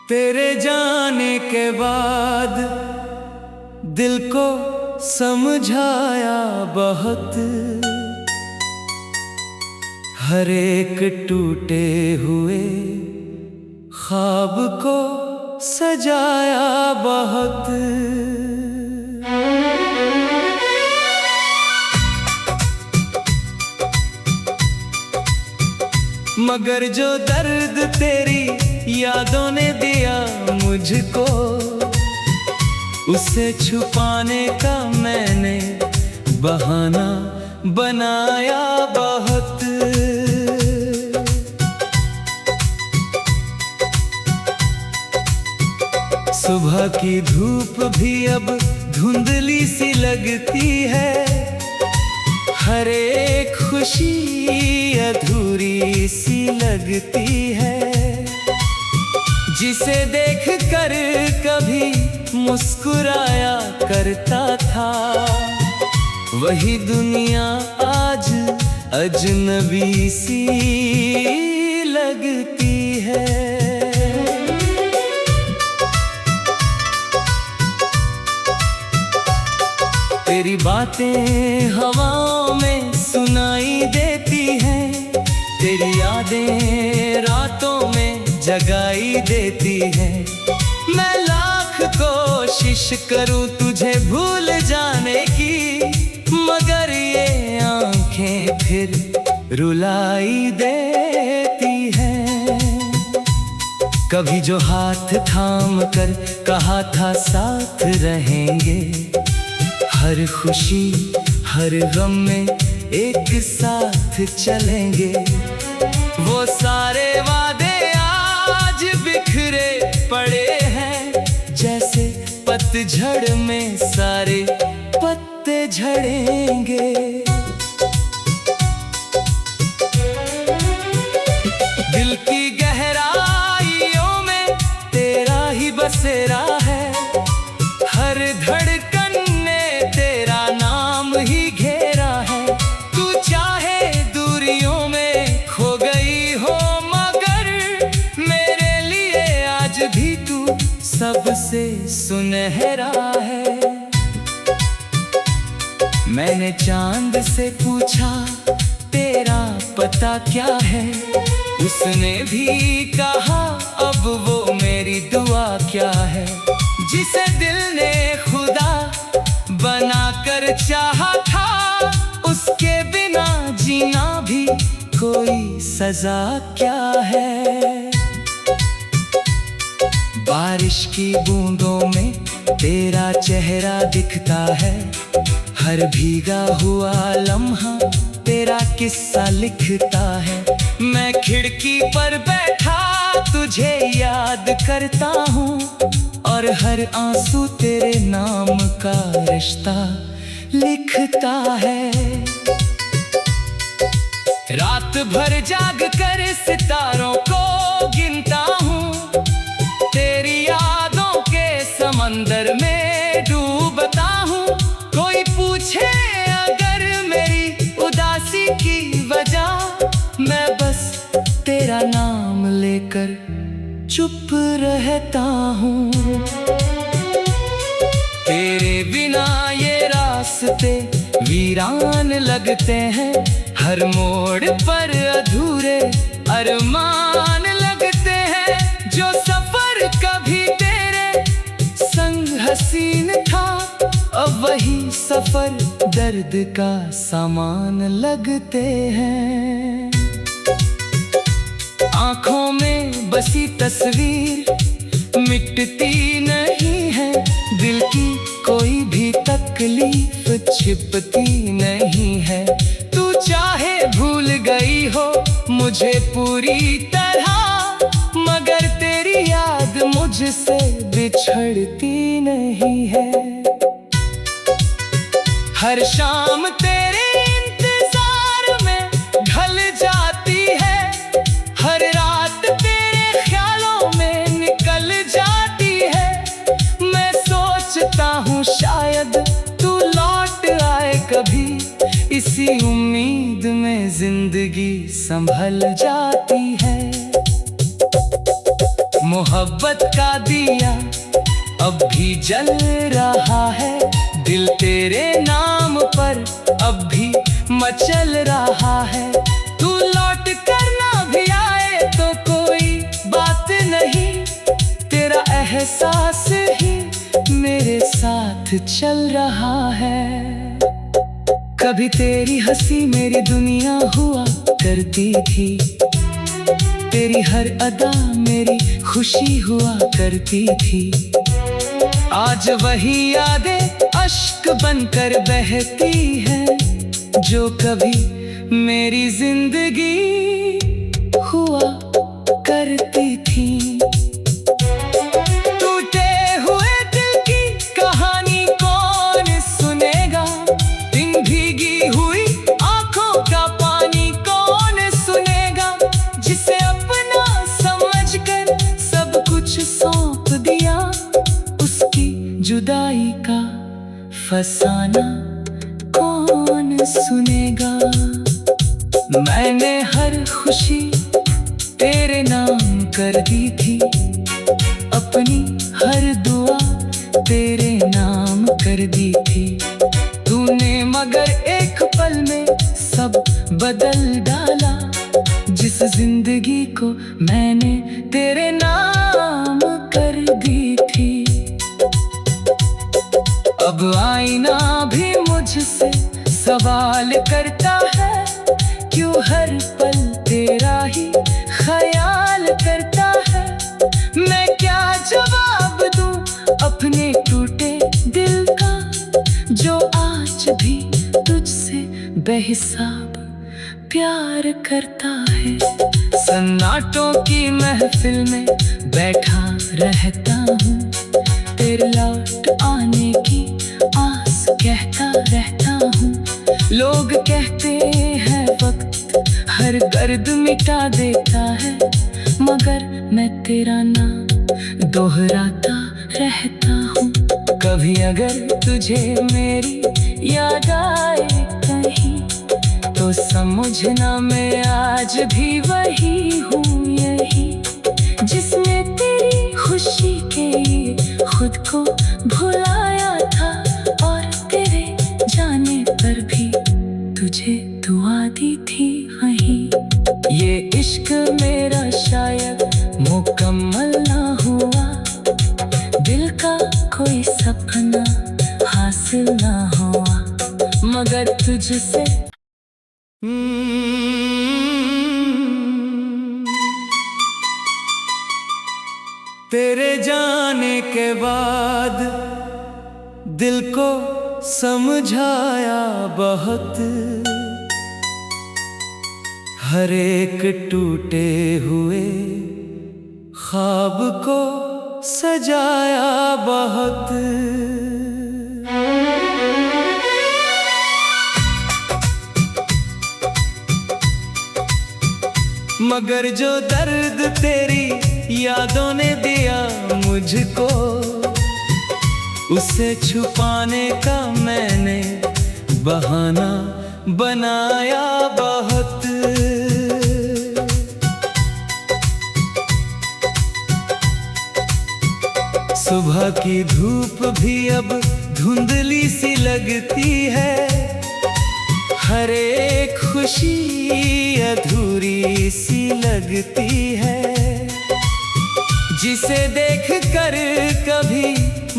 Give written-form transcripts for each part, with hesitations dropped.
तेरे जाने के बाद दिल को समझाया बहुत, हर एक टूटे हुए ख्वाब को सजाया बहुत। मगर जो दर्द तेरी यादों ने दिया मुझको, उसे छुपाने का मैंने बहाना बनाया बहुत। सुबह की धूप भी अब धुंधली सी लगती है, हर एक खुशी अधूरी सी लगती है। जिसे देख कर कभी मुस्कुराया करता था, वही दुनिया आज अजनबी सी लगती है। तेरी बातें हवाओं में सुनाई देती हैं, तेरी यादें रातों में जगाई देती हैं। मैं लाख कोशिश करूं तुझे भूल जाने की, मगर ये आंखें फिर रुलाई देती हैं। कभी जो हाथ थाम कर कहा था साथ रहेंगे, हर खुशी हर गम में एक साथ चलेंगे, वो सारे वादे आज बिखरे पड़े हैं। जैसे पतझड़ में सारे पत्ते झड़ेंगे। दिल की गहराइयों में तेरा ही बसेरा है, हर धड़कन ने तेरा नाम ही घेरा है। तू चाहे दूरियों में खो गई हो, मगर मेरे लिए आज भी तू सबसे सुनहरा है। मैंने चांद से पूछा तेरा पता क्या है, उसने भी कहा अब वो मेरी दुआ क्या है। जिसे दिल ने खुदा बनाकर चाहा था, उसके बिना जीना भी कोई सजा क्या है। बारिश की बूंदों में तेरा चेहरा दिखता है, हर भीगा हुआ लम्हा तेरा किस्सा लिखता है। मैं खिड़की पर बैठा तुझे याद करता हूँ, और हर आंसू तेरे नाम का रिश्ता लिखता है। रात भर जाग कर सितारों को गिनता हूँ, तेरी यादों के समंदर में डूबता हूँ। कोई पूछे अगर मेरी उदासी की वजह, मैं बस तेरा नाम लेकर चुप रहता हूँ। तेरे बिना ये रास्ते वीरान लगते हैं, हर मोड़ पर अधूरे अरमान लगते हैं। जो सफर कभी तेरे संग हसीन था, अब वही सफर दर्द का सामान लगते हैं। आँखों में बसी तस्वीर मिटती नहीं है, दिल की कोई भी तकलीफ छिपती नहीं है। तू चाहे भूल गई हो मुझे पूरी तरह, मगर तेरी याद मुझसे बिछड़ती नहीं है। हर शाम तेरे इंतजार में ढल जाती है, हर रात तेरे ख्यालों में निकल जाती है। मैं सोचता हूँ शायद तू लौट आए कभी, इसी उम्मीद उम्मीद में जिंदगी संभल जाती है। मोहब्बत का दिया अब भी जल रहा है, दिल तेरे नाम पर अब भी मचल रहा है। तू लौट कर ना भी आए तो कोई बात नहीं, तेरा एहसास ही मेरे साथ चल रहा है। कभी तेरी हंसी मेरी दुनिया हुआ करती थी, तेरी हर अदा मेरी खुशी हुआ करती थी। आज वही यादें अश्क बनकर बहती हैं, जो कभी मेरी जिंदगी हुआ करती थी। टूटे हुए दिल की कहानी कौन सुनेगा, इन भीगी हुई आंखों का पानी कौन सुनेगा। जिसे अपना समझकर सब कुछ सौंप दिया, उसकी जुदाई का फसाना कौन सुनेगा। मैंने हर खुशी तेरे नाम कर दी थी, अपनी हर दुआ तेरे नाम कर दी थी। तूने मगर एक पल में सब बदल डाला, जिस जिंदगी को मैंने तेरे नाम कर दी थी। अब आईना भी मुझसे सवाल करता है, क्यों हर पल तेरा ही ख्याल करता है। मैं क्या जवाब दूं अपने टूटे दिल का, जो आज भी तुझसे बेहिसाब प्यार करता है। सन्नाटों की महफिल में बैठा रहता हूँ, तेरे लौट आने की आस कहता रहता हूँ। लोग कहते हैं वक्त हर दर्द मिटा देता है, मगर मैं तेरा नाम दोहराता रहता हूँ। कभी अगर तुझे मेरी याद आए कहीं, तो समझना मैं आज भी वही हूँ, यही जिसने तेरी खुशी के लिए खुद को भुलाया था, और तेरे जाने पर भी तुझे दुआ दी थी वहीं। ये इश्क मेरा शायद मुकम्मल ना हुआ, दिल का कोई सपना हासिल ना हुआ, मगर तुझसे तेरे जाने के बाद दिल को समझाया बहुत, हर एक टूटे हुए ख्वाब को सजाया बहुत। मगर जो दर्द तेरी यादों ने दिया मुझको, उसे छुपाने का मैंने बहाना बनाया बहुत। सुबह की धूप भी अब धुंधली सी लगती है, हर एक खुशी अधूरी सी लगती है। जिसे देख कर कभी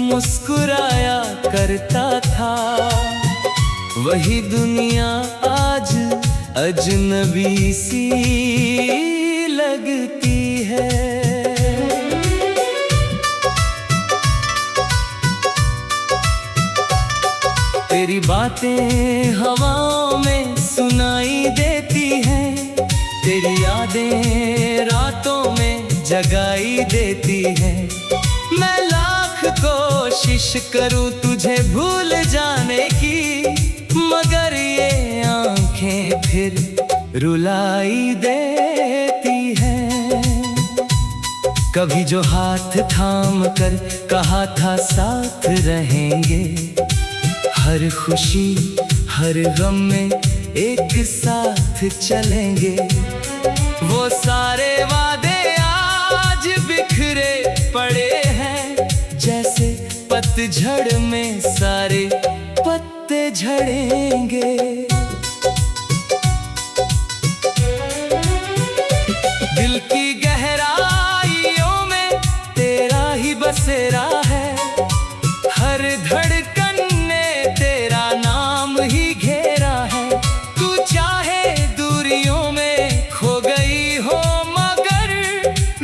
मुस्कुराया करता था, वही दुनिया आज अजनबी सी लगती है। तेरी बातें हवाओं में सुनाई देती हैं, तेरी यादें रातों में जगाई देती हैं। मैं लाख कोशिश करूं तुझे भूल जाने की, मगर ये आंखें फिर रुलाई देती हैं। कभी जो हाथ थाम कर कहा था साथ रहेंगे, हर खुशी हर गम में एक साथ चलेंगे। वो सारे वादे आज बिखरे पड़े हैं, जैसे पतझड़ में सारे पत्ते झड़ेंगे। दिल की गहराइयों में तेरा ही बसेरा है, हर धड़कन ने तेरा नाम ही घेरा है। तू चाहे दूरियों में खो गई हो, मगर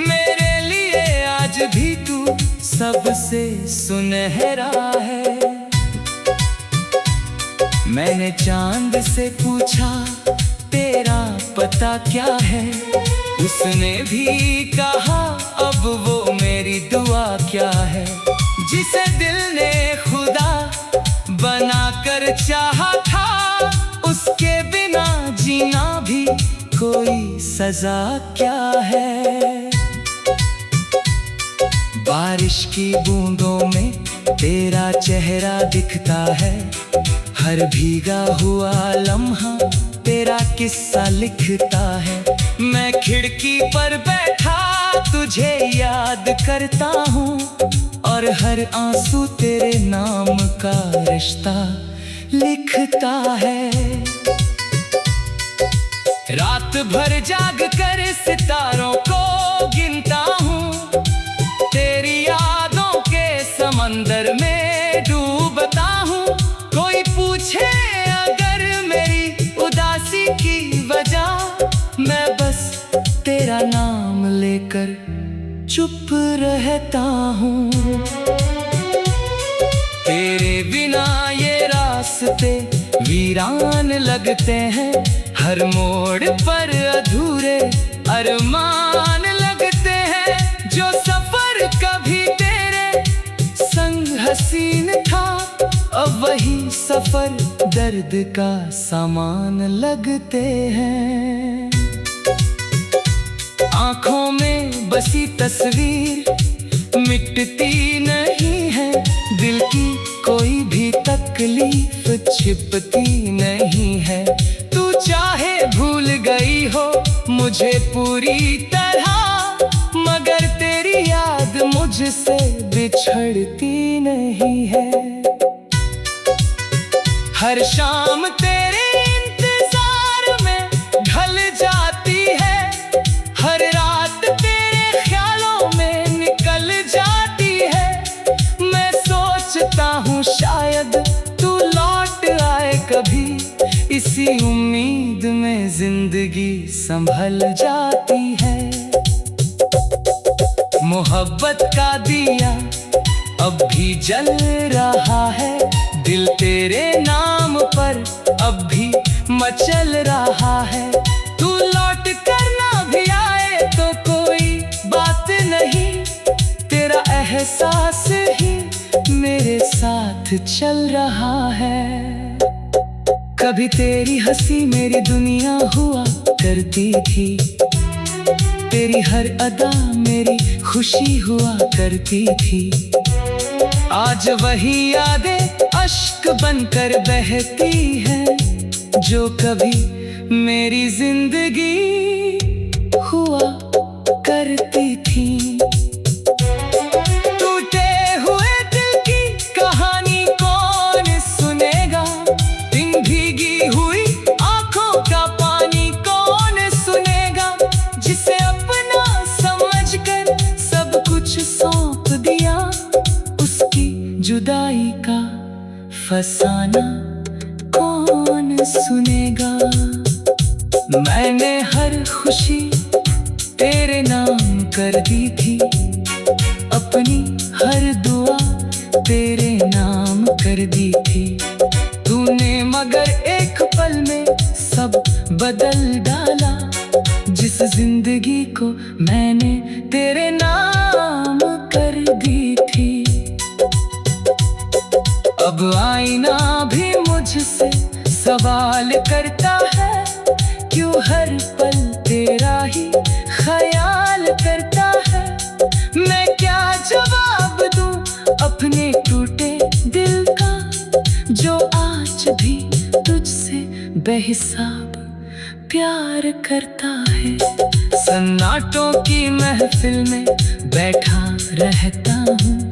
मेरे लिए आज भी तू सबसे सुनहरा है। मैंने चांद से पूछा तेरा पता क्या है, उसने भी कहा अब वो मेरी दुआ क्या है। जिसे दिल ने खुदा बनाकर चाहा था, उसके बिना जीना भी कोई सजा क्या है। बारिश की बूंदों में तेरा चेहरा दिखता है, हर भीगा हुआ लम्हा तेरा किस्सा लिखता है। मैं खिड़की पर बैठा तुझे याद करता हूँ, और हर आंसू तेरे नाम का रिश्ता लिखता है। रात भर जाग कर सितारों को गिनता हूँ, तेरी यादों के समंदर में डूबता हूँ। कोई पूछे अगर मेरी उदासी की वजह, मैं बस तेरा नाम लेकर चुप रहता हूँ। तेरे बिना ये रास्ते वीरान लगते हैं, हर मोड़ पर अधूरे अरमान लगते हैं। जो सफर कभी तेरे संग हसीन था, अब वही सफर दर्द का सामान लगते हैं। आँखों में बसी तस्वीर मिटती नहीं है, दिल की कोई भी तकलीफ छिपती नहीं है। तू चाहे भूल गई हो मुझे पूरी तरह, मगर तेरी याद मुझसे बिछड़ती नहीं है। हर शाम तेरे इंतजार में ढल जाती है, हर रात तेरे ख्यालों में निकल जाती है। मैं सोचता हूँ शायद तू लौट आए कभी, इसी उम्मीद में जिंदगी संभल जाती है। मोहब्बत का दिया अब भी जल रहा है, दिल तेरे नाम पर अब भी मचल रहा है। तू लौट कर ना भी आए तो कोई बात नहीं, तेरा एहसास ही मेरे साथ चल रहा है। कभी तेरी हंसी मेरी दुनिया हुआ करती थी, तेरी हर अदा मेरी खुशी हुआ करती थी। आज वही यादें अश्क बनकर बहती हैं, जो कभी मेरी जिंदगी हुआ करती थी। टूटे हुए दिल की कहानी कौन सुनेगा, दिन भीगी हुई आंखों का पानी कौन सुनेगा। जिसे अपना समझकर सब कुछ सौंप दिया, उसकी जुदाई का फसाना कौन सुनेगा। मैंने हर खुशी तेरे नाम कर दी थी, अपनी हर दुआ तेरे नाम कर दी थी। तूने मगर एक पल में सब बदल डाला, जिस जिंदगी को मैंने तेरे नाम कर दी थी। अब आईना भी मुझसे सवाल करता है, क्यों हर पल तेरा ही ख्याल करता है। मैं क्या जवाब दूं अपने टूटे दिल का, जो आज भी तुझसे बह बेहिसाब प्यार करता है। सन्नाटों की महफिल में बैठा रहता हूँ,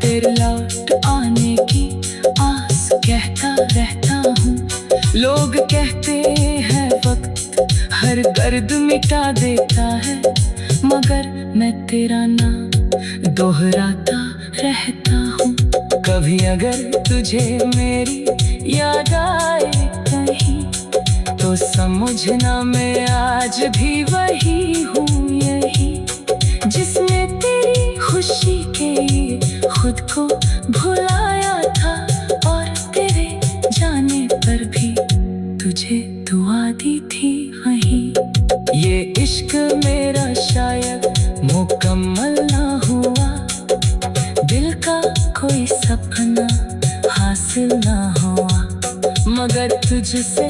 तेरे लौट आने की आस कहता रहता हूँ। लोग कहते हैं वक्त हर दर्द मिटा देता है, मगर मैं तेरा नाम दोहराता रहता हूँ। कभी अगर तुझे मेरी याद आए कहीं, तो समझना मैं आज भी वही हूँ, यही जिसने तेरी खुशी के लिए खुद को भुलाया था, और तेरे जाने पर भी तुझे दुआ दी थी वहीं। ये इश्क मेरा शायद मुकम्मल ना हुआ, दिल का कोई सपना हासिल ना हुआ, मगर तुझसे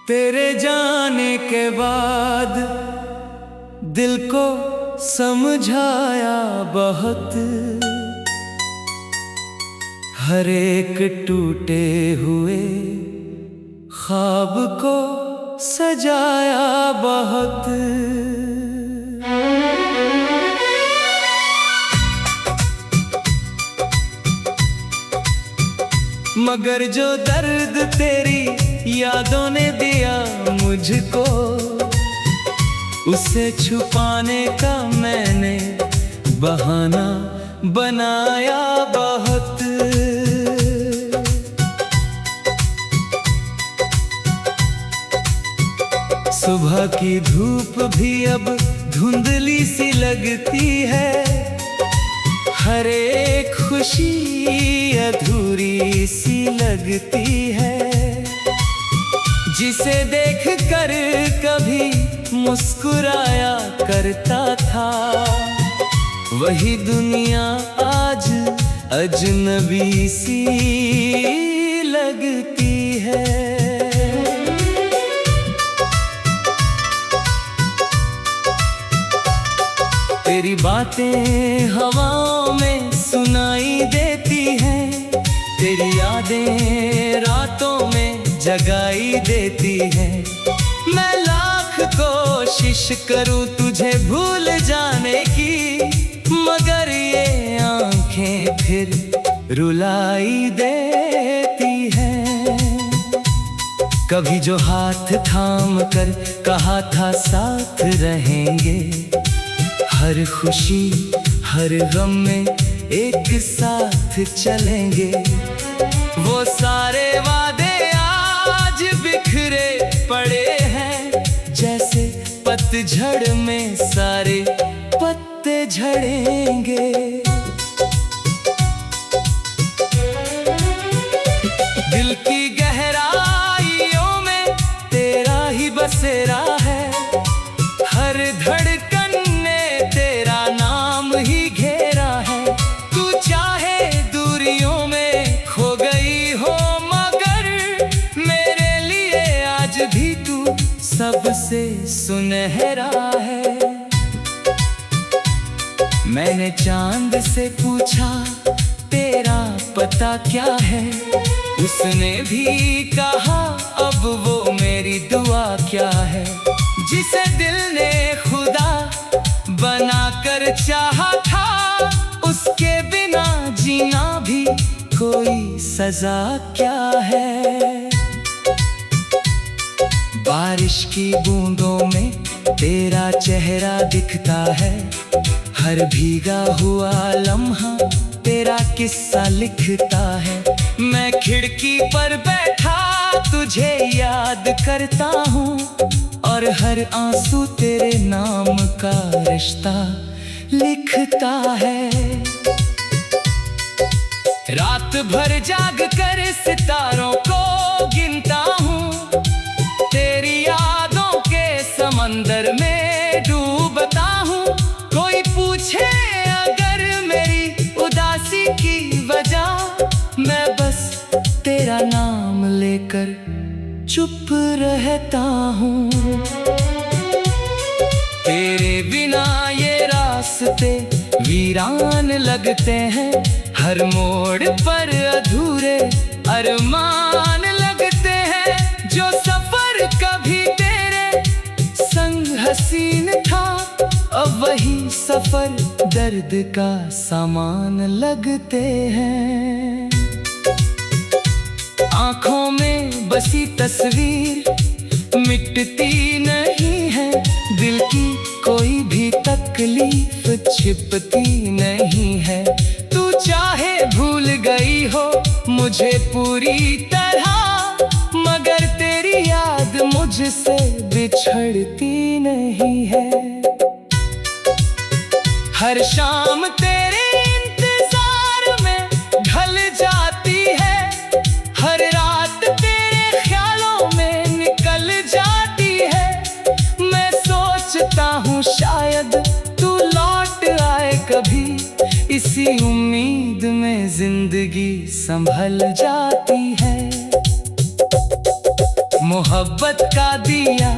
तेरे जाने के बाद दिल को समझाया बहुत, हर एक टूटे हुए ख्वाब को सजाया बहुत। मगर जो दर्द तेरी यादों ने दिया मुझको, उसे छुपाने का मैंने बहाना बनाया बहुत। सुबह की धूप भी अब धुंधली सी लगती है, हर एक खुशी अधूरी सी लगती है। जिसे देख कर कभी मुस्कुराया करता था, वही दुनिया आज अजनबी सी लगती है। तेरी बातें हवाओं में सुनाई देती हैं, तेरी यादें रातों में जगाई देती हैं। मैं लाख कोशिश करूं तुझे भूल जाने की, मगर ये आंखें फिर रुलाई देती हैं। कभी जो हाथ थाम कर कहा था साथ रहेंगे, हर खुशी हर गम में एक साथ चलेंगे, वो सारे वादे आज बिखरे पड़े हैं, जैसे पतझड़ में सारे पत्ते झड़ेंगे। दिल की गहराइयों में तेरा ही बसेरा है, हर धड़कन ने तेरा नाम ही घेरा है। तू चाहे दूरियों में खो गई हो, मगर मेरे लिए आज भी तू सबसे सुनहरा है। मैंने चांद से पूछा तेरा पता क्या है, उसने भी कहा अब वो मेरी दुआ क्या है। जिसे दिल ने खुदा बनाकर चाहा था, उसके बिना जीना भी कोई सजा क्या है। बारिश की बूंदों में तेरा चेहरा दिखता है, हर भीगा हुआ लम्हा तेरा किस्सा लिखता है। मैं खिड़की पर बैठा तुझे याद करता हूँ, और हर आंसू तेरे नाम का रिश्ता लिखता है। रात भर जाग कर सितारों को गिनता हूँ, तेरी यादों के समंदर में डूबता हूँ। कोई पूछे अगर मेरी उदासी की वजह, मैं बस तेरा नाम लेकर चुप रहता हूँ। तेरे बिना ये रास्ते वीरान लगते हैं, हर मोड़ पर अधूरे अरमान लगते हैं। जो सफर कभी तेरे संग हसीन था, अब वही सफर दर्द का सामान लगते हैं। आंखों में बसी तस्वीर मिटती नहीं है, दिल की कोई भी तकलीफ छिपती नहीं है। तू चाहे भूल गई हो मुझे पूरी तरह, मगर तेरी याद मुझसे बिछड़ती नहीं है। हर शाम तेरे इंतजार में ढल जाती है, हर रात तेरे ख्यालों में निकल जाती है। मैं सोचता हूँ शायद तू लौट आए कभी, इसी उम्मीद में जिंदगी संभल जाती है। मोहब्बत का दिया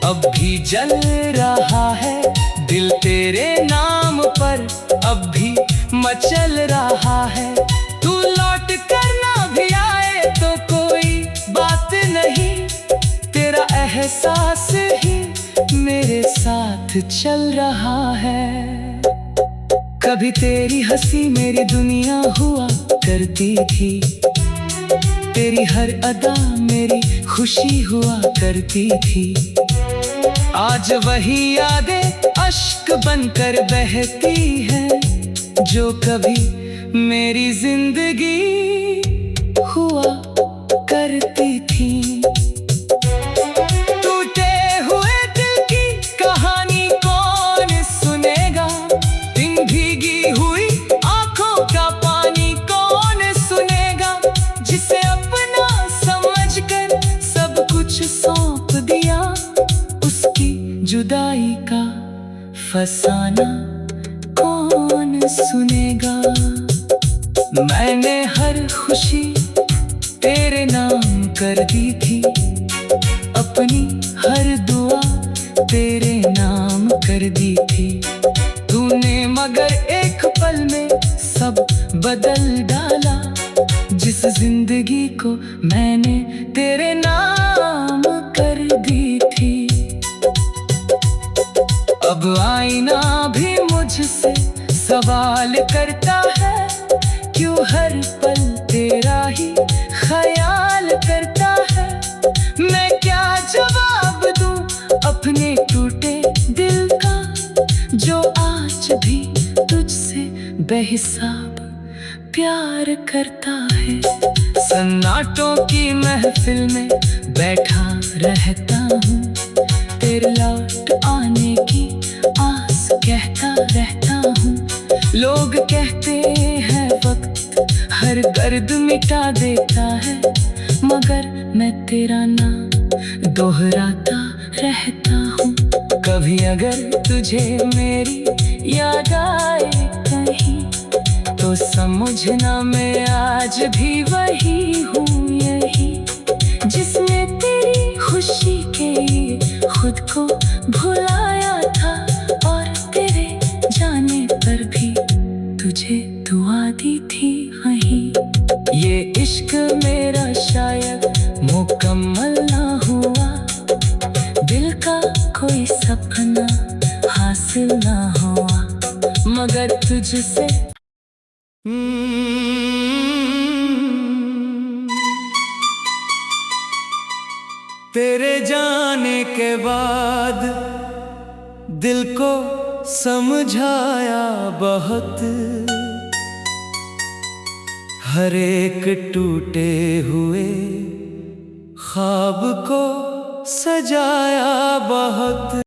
अब भी जल रहा है, दिल तेरे नाम पर अब भी मचल रहा है। तू लौट कर ना भी आए तो कोई बात नहीं, तेरा एहसास ही मेरे साथ चल रहा है। कभी तेरी हंसी मेरी दुनिया हुआ करती थी, तेरी हर अदा मेरी खुशी हुआ करती थी। आज वही यादें अश्क बनकर बहती हैं, जो कभी मेरी जिंदगी हुआ करती थी। टूटे हुए दिल की कहानी कौन सुनेगा, इन भीगी हुई आंखों का पानी कौन सुनेगा। जिसे अपना समझकर सब कुछ सौंप दिया, उसकी जुदाई का फसाना कौन सुनेगा। मैंने हर खुशी तेरे नाम कर दी थी, अपनी हर दुआ तेरे नाम कर दी थी। तूने मगर एक पल में सब बदल डाला, जिस जिंदगी को मैंने तेरे नाम कर दी थी। अब आईना भी मुझसे सवाल करता है, क्यों हर पल तेरा ही ख्याल करता है। मैं क्या जवाब दूं अपने टूटे दिल का, जो आज भी तुझसे बेहिसाब प्यार करता है। सन्नाटों की महफिल में बैठा रहता हूँ, तेरे लौट आने की आस कहता रहता हूँ। लोग कहते हैं वक्त हर दर्द मिटा देता है, मगर मैं तेरा नाम दोहराता रहता हूँ। कभी अगर तुझे मेरी याद आए कहीं, तो समझना मैं आज भी वही हूँ यही, जिसने तेरी खुशी के लिए खुद को भुलाया था, और तेरे जाने पर भी तुझे दुआ दी थी वहीं। ये इश्क मेरा शायद मुकम्मल ना हुआ, दिल का कोई सपना हासिल ना हुआ, मगर तुझसे तेरे जाने के बाद दिल को समझाया बहुत, हर एक टूटे हुए ख्वाब को सजाया बहुत।